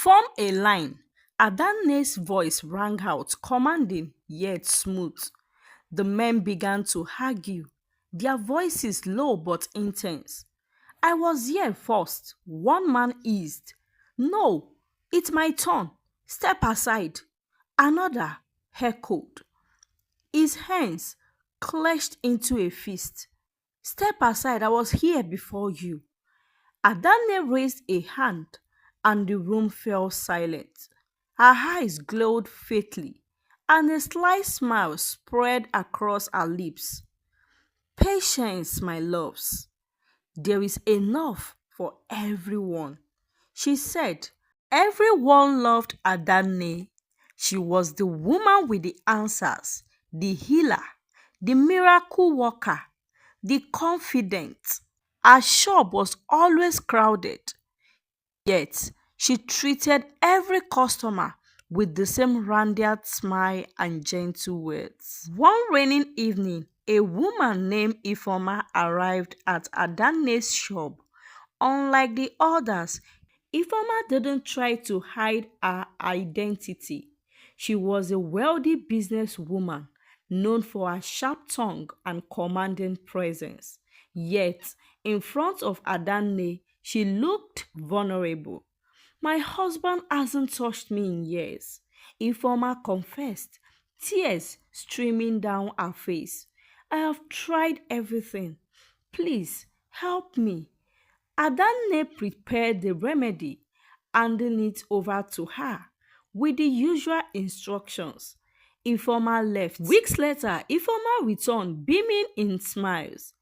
Form a line. Adane's voice rang out, commanding yet smooth. The men began to argue, their voices low but intense. I was here first. One man eased. No, it's my turn. Step aside. Another echoed, his hands clenched into a fist. Step aside, I was here before you. Adane raised a hand and the room fell silent. Her eyes glowed faintly and a slight smile spread across her lips. Patience, my loves. There is enough for everyone, she said. Everyone loved Adane. She was the woman with the answers, the healer, the miracle worker, the confident. Her shop was always crowded, yet she treated every customer with the same radiant smile and gentle words. One rainy evening, a woman named Ifoma arrived at Adane's shop. Unlike the others, Ifoma didn't try to hide her identity. She was a wealthy businesswoman known for her sharp tongue and commanding presence. Yet, in front of Adane, she looked vulnerable. My husband hasn't touched me in years, Ifoma confessed, tears streaming down her face. I have tried everything. Please help me. Adane prepared the remedy, handing it over to her with the usual instructions. Ifoma left. Weeks later, Ifoma returned, beaming in smiles.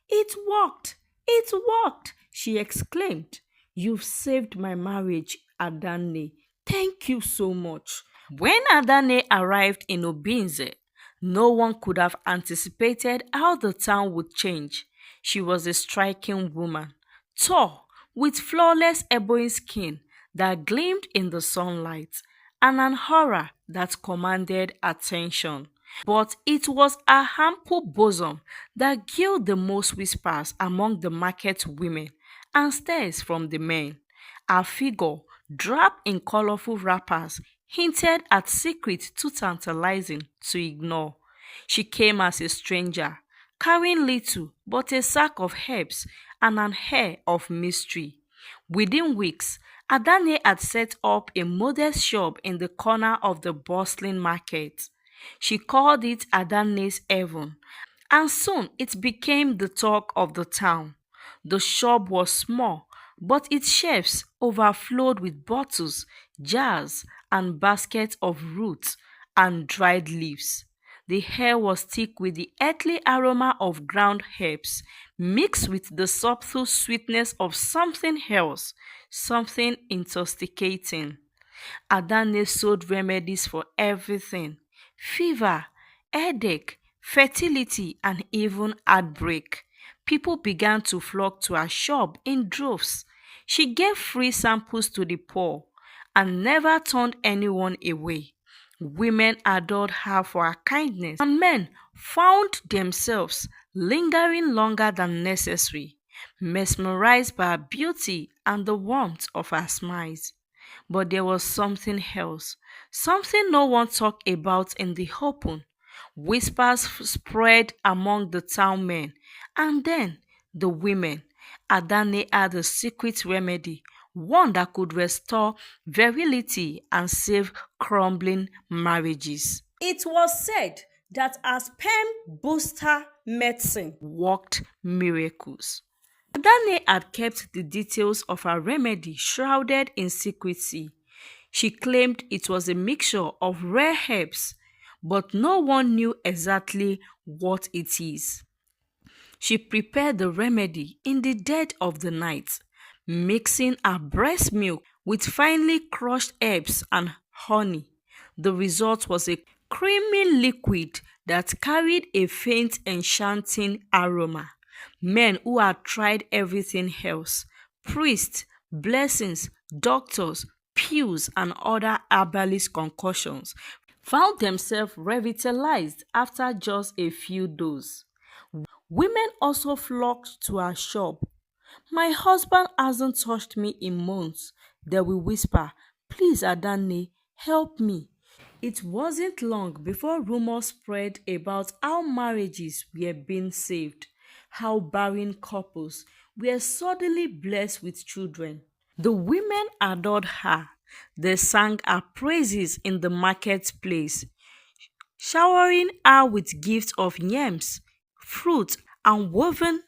It worked! It worked! She exclaimed. You've saved my marriage, Adane. Thank you so much. When Adane arrived in Obinze, no one could have anticipated how the town would change. She was a striking woman, tall, with flawless ebony skin that gleamed in the sunlight, and an aura that commanded attention. But it was her ample bosom that killed the most whispers among the market women and stares from the men. Her figure, draped in colorful wrappers, hinted at secrets too tantalizing to ignore. She came as a stranger, carrying little but a sack of herbs and an air of mystery. Within weeks, Adane had set up a modest shop in the corner of the bustling market. She called it Adane's Heaven, and soon it became the talk of the town. The shop was small, but its shelves overflowed with bottles, jars, and baskets of roots and dried leaves. The air was thick with the earthly aroma of ground herbs, mixed with the subtle sweetness of something else, something intoxicating. Adane sold remedies for everything: fever, headache, fertility, and even heartbreak. People began to flock to her shop in droves. She gave free samples to the poor and never turned anyone away. Women adored her for her kindness, and men found themselves lingering longer than necessary, mesmerized by her beauty and the warmth of her smiles. But there was something else, something no one talked about in the open. Whispers spread among the town men, and then the women. Adane had a secret remedy, one that could restore virility and save crumbling marriages. It was said that a sperm booster medicine worked miracles. Adane had kept the details of her remedy shrouded in secrecy. She claimed it was a mixture of rare herbs, but no one knew exactly what it is. She prepared the remedy in the dead of the night, mixing her breast milk with finely crushed herbs and honey. The result was a creamy liquid that carried a faint, enchanting aroma. Men who had tried everything else, priests, blessings, doctors, pills, and other herbalist concoctions, found themselves revitalized after just a few doses. Women also flocked to her shop. My husband hasn't touched me in months, they will whisper. Please, Adanne, help me. It wasn't long before rumors spread about how marriages were being saved, how barren couples were suddenly blessed with children. The women adored her. They sang her praises in the marketplace, showering her with gifts of yams, fruit, and woven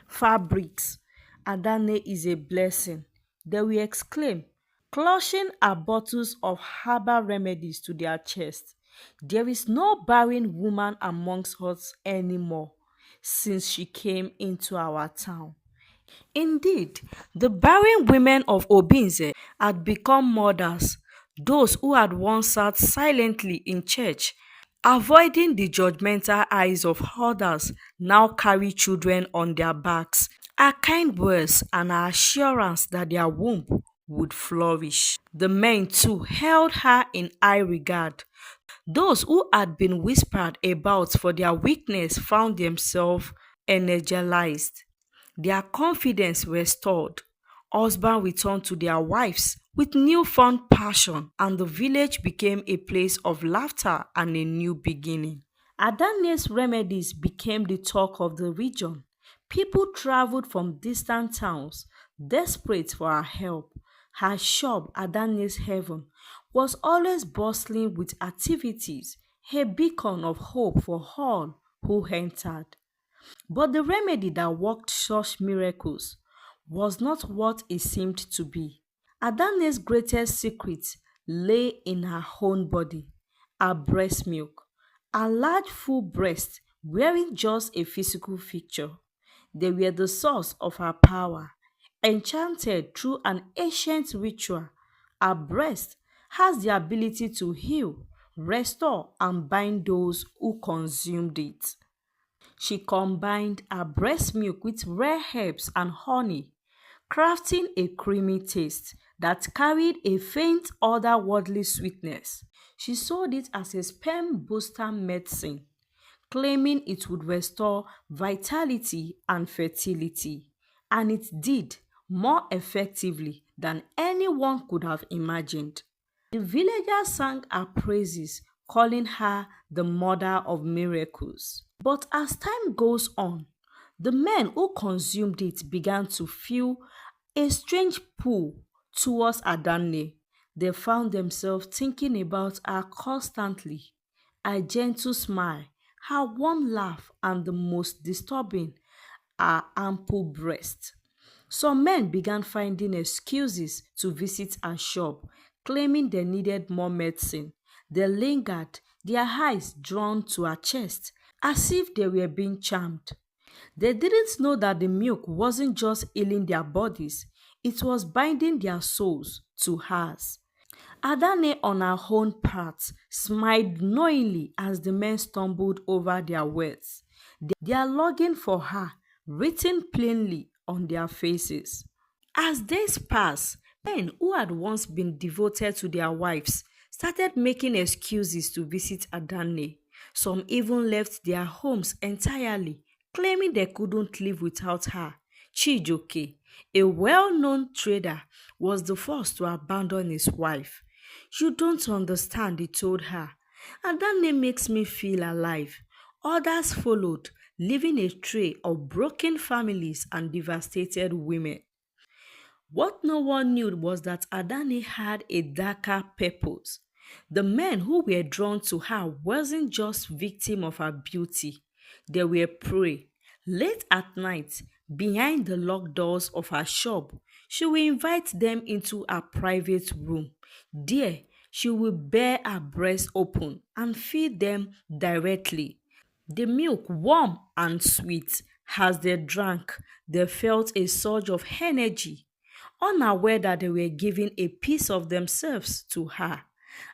fabrics. Adane is a blessing, they will exclaim, clutching her bottles of herbal remedies to their chest. There is no barren woman amongst us anymore since she came into our town. Indeed, the barren women of Obinze had become mothers, those who had once sat silently in church, avoiding the judgmental eyes of others, now carry children on their backs. Her kind words and her assurance that their womb would flourish. The men too held her in high regard. Those who had been whispered about for their weakness found themselves energized, their confidence restored. Husbands returned to their wives with newfound passion, and the village became a place of laughter and a new beginning. Adane's remedies became the talk of the region. People traveled from distant towns, desperate for her help. Her shop, Adane's Heaven, was always bustling with activities, a beacon of hope for all who entered. But the remedy that worked such miracles was not what it seemed to be. Adane's greatest secret lay in her own body, her breast milk. Her large full breasts weren't just a physical feature, they were the source of her power. Enchanted through an ancient ritual, her breast has the ability to heal, restore, and bind those who consumed it. She combined her breast milk with rare herbs and honey, crafting a creamy taste that carried a faint otherworldly sweetness. She sold it as a sperm booster medicine, claiming it would restore vitality and fertility. And it did more effectively than anyone could have imagined. The villagers sang her praises, calling her the mother of miracles. But as time goes on, the men who consumed it began to feel a strange pull towards Adane. They found themselves thinking about her constantly. Her gentle smile, her warm laugh, and the most disturbing, her ample breast. Some men began finding excuses to visit her shop, claiming they needed more medicine. They lingered, their eyes drawn to her chest, as if they were being charmed. They didn't know that the milk wasn't just healing their bodies, it was binding their souls to hers. Adane, on her own part, smiled knowingly as the men stumbled over their words, their longing for her written plainly on their faces. As days passed, men who had once been devoted to their wives started making excuses to visit Adane. Some even left their homes entirely, claiming they couldn't live without her. Chijoke, a well known trader, was the first to abandon his wife. You don't understand, he told her. Adane makes me feel alive. Others followed, leaving a trail of broken families and devastated women. What no one knew was that Adani had a darker purpose. The men who were drawn to her wasn't just victims of her beauty, they were prey. Late at night, behind the locked doors of her shop, she will invite them into her private room. There, she will bare her breast open and feed them directly. The milk warm and sweet. As they drank, they felt a surge of energy, unaware that they were giving a piece of themselves to her.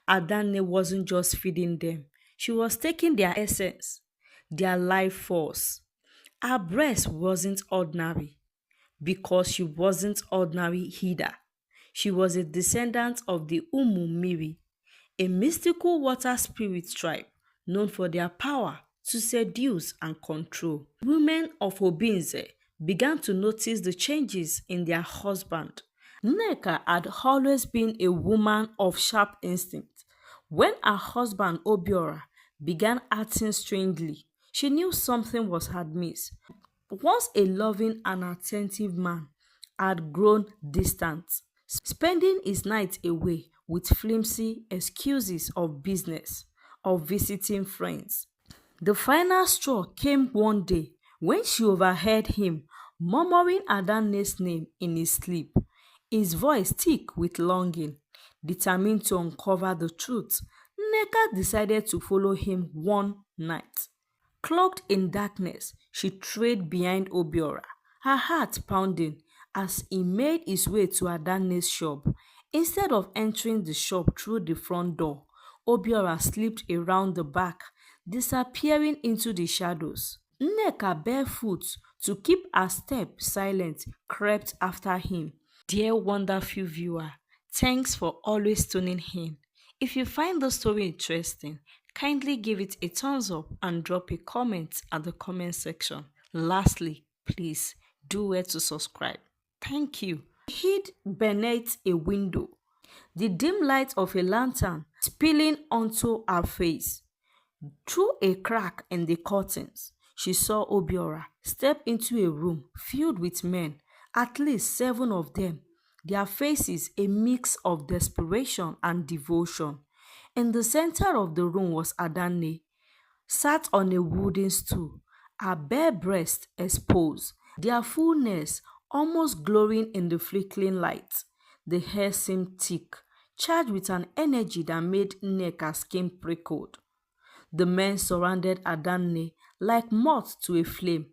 Adane wasn't just feeding them, she was taking their essence, their life force. Her breast wasn't ordinary because she wasn't ordinary either. She was a descendant of the Miri, a mystical water spirit tribe known for their power to seduce and control. Women of Obinze began to notice the changes in their husband. Nneka had always been a woman of sharp instinct. When her husband Obiora began acting strangely, she knew something was amiss. Once a loving and attentive man had grown distant, spending his nights away with flimsy excuses of business or visiting friends. The final straw came one day when she overheard him murmuring Adane's name in his sleep, his voice thick with longing. Determined to uncover the truth, Nneka decided to follow him one night. Cloaked in darkness, she trailed behind Obiora, her heart pounding as he made his way to Adane's shop. Instead of entering the shop through the front door, Obiora slipped around the back, disappearing into the shadows. Nneka, barefoot, to keep her step silent, crept after him. Dear wonderful viewer, thanks for always tuning in. If you find the story interesting, kindly give it a thumbs up and drop a comment at the comment section. Lastly, please do where to subscribe. Thank you. Hid beneath a window, the dim light of a lantern spilling onto her face. Through a crack in the curtains, she saw Obiora step into a room filled with men, at least 7 of them, their faces a mix of desperation and devotion. In the center of the room was Adane, sat on a wooden stool, her bare breast exposed, their fullness almost glowing in the flickering light. The hair seemed thick, charged with an energy that made Nneka's skin prickled. The men surrounded Adanne like moths to a flame,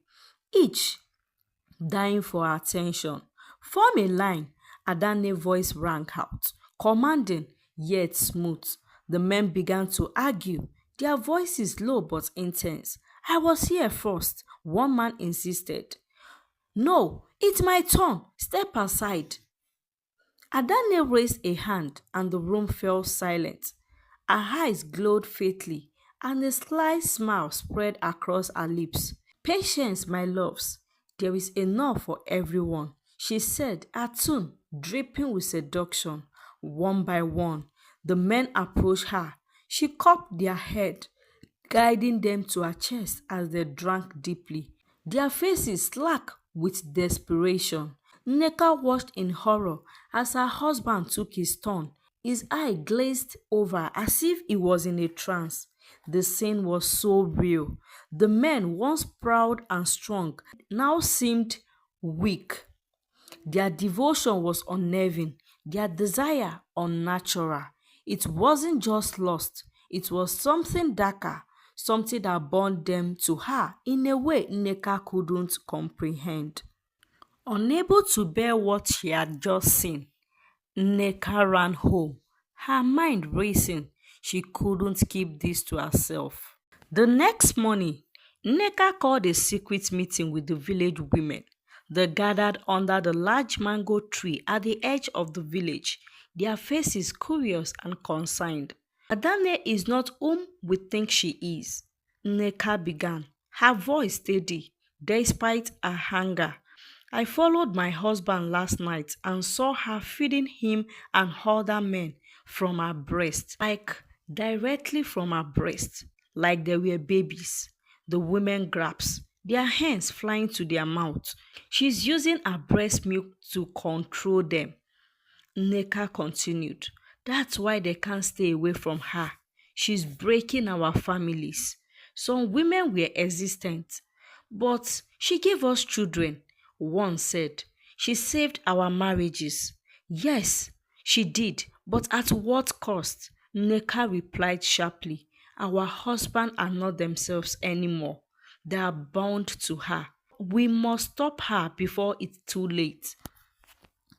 each dying for attention. Form a line, Adanne's voice rang out, commanding yet smooth. The men began to argue, their voices low but intense. I was here first, one man insisted. No, it's my turn. Step aside. Adane raised a hand and the room fell silent. Her eyes glowed faintly and a sly smile spread across her lips. Patience, my loves. There is enough for everyone, she said, her tone dripping with seduction. One by one, the men approached her. She cupped their head, guiding them to her chest as they drank deeply, their faces slack with desperation. Nneka watched in horror as her husband took his turn. His eye glazed over as if he was in a trance. The scene was so real. The men, once proud and strong, now seemed weak. Their devotion was unnerving, their desire unnatural. It wasn't just lust, it was something darker, something that bound them to her in a way Nneka couldn't comprehend. Unable to bear what she had just seen, Nneka ran home, her mind racing. She couldn't keep this to herself. The next morning, Nneka called a secret meeting with the village women. They gathered under the large mango tree at the edge of the village, their faces curious and concerned. Adane is not whom we think she is, Nneka began, her voice steady, despite her anger. I followed my husband last night and saw her feeding him and other men from her breast, like directly from her breast, like they were babies. The women grasp, their hands flying to their mouth. She's using her breast milk to control them. Nneka continued. That's why they can't stay away from her. She's breaking our families. Some women were existent, but she gave us children, one said. She saved our marriages. Yes, she did, but at what cost? Nneka replied sharply. Our husbands are not themselves anymore. They are bound to her. We must stop her before it's too late.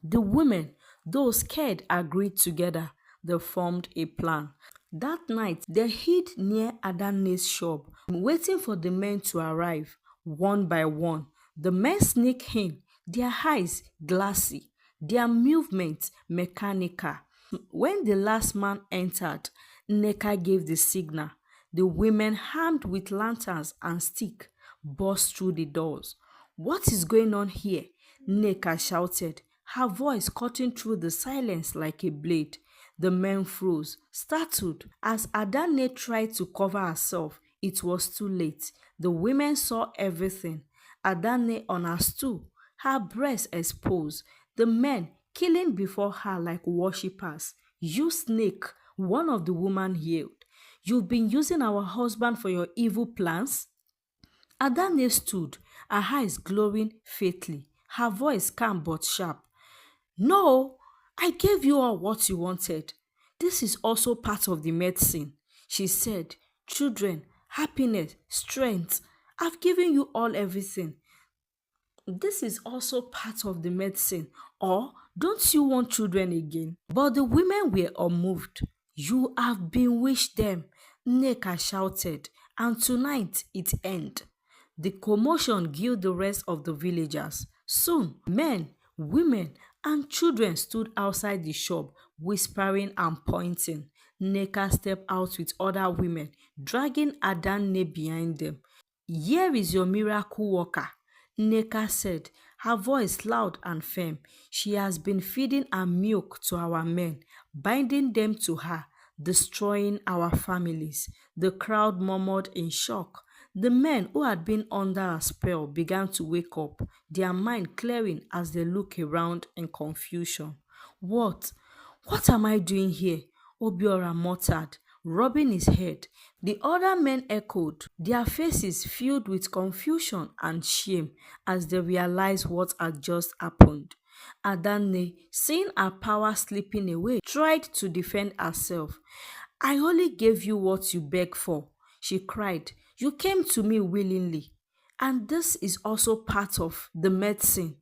The women, though scared, agreed together. They formed a plan. That night, they hid near Adane's shop, waiting for the men to arrive, one by one. The men sneaked in, their eyes glassy, their movements mechanical. When the last man entered, Nneka gave the signal. The women, armed with lanterns and sticks, burst through the doors. What is going on here? Nneka shouted, her voice cutting through the silence like a blade. The men froze, startled. As Adane tried to cover herself, it was too late. The women saw everything. Adane on her stool, her breasts exposed. The men killing before her like worshippers. You snake, one of the women yelled. You've been using our husband for your evil plans? Adane stood, her eyes glowing faintly, her voice calm but sharp. No, I gave you all what you wanted. This is also part of the medicine, she said. Children, happiness, strength. I've given you all everything. This is also part of the medicine. Or don't you want children again? But the women were unmoved. You have bewitched them, Neka shouted, and tonight it ended. The commotion gilled the rest of the villagers. Soon, men, women, and children stood outside the shop, whispering and pointing. Neka stepped out with other women, dragging Adanne behind them. Here is your miracle worker, Neka said, her voice loud and firm. She has been feeding her milk to our men, binding them to her, destroying our families. The crowd murmured in shock. The men who had been under a spell began to wake up, their mind clearing as they looked around in confusion. What? What am I doing here? Obiora muttered, rubbing his head. The other men echoed, their faces filled with confusion and shame as they realized what had just happened. Adanne, seeing her power slipping away, tried to defend herself. I only gave you what you begged for, she cried. You came to me willingly. And this is also part of the medicine.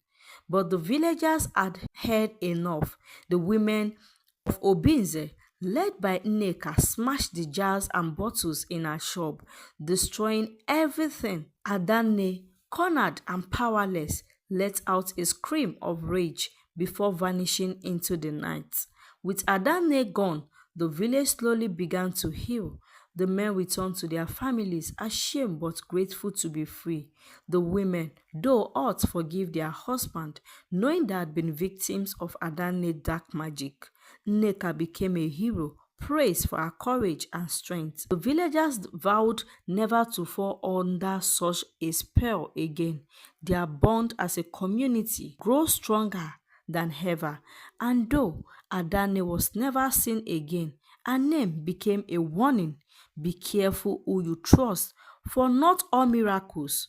But the villagers had heard enough. The women of Obinze, led by Nneka, smashed the jars and bottles in her shop, destroying everything. Adanne, cornered and powerless, let out a scream of rage before vanishing into the night. With Adanne gone, the village slowly began to heal. The men returned to their families, ashamed but grateful to be free. The women, though hurt, forgive their husband, knowing they had been victims of Adanne's dark magic. Nneka became a hero, praised for her courage and strength. The villagers vowed never to fall under such a spell again. Their bond as a community grew stronger than ever, and though Adanne was never seen again, her name became a warning. Be careful who you trust, for not all miracles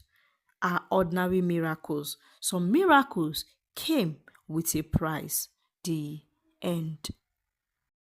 are ordinary miracles. Some miracles came with a price. The end.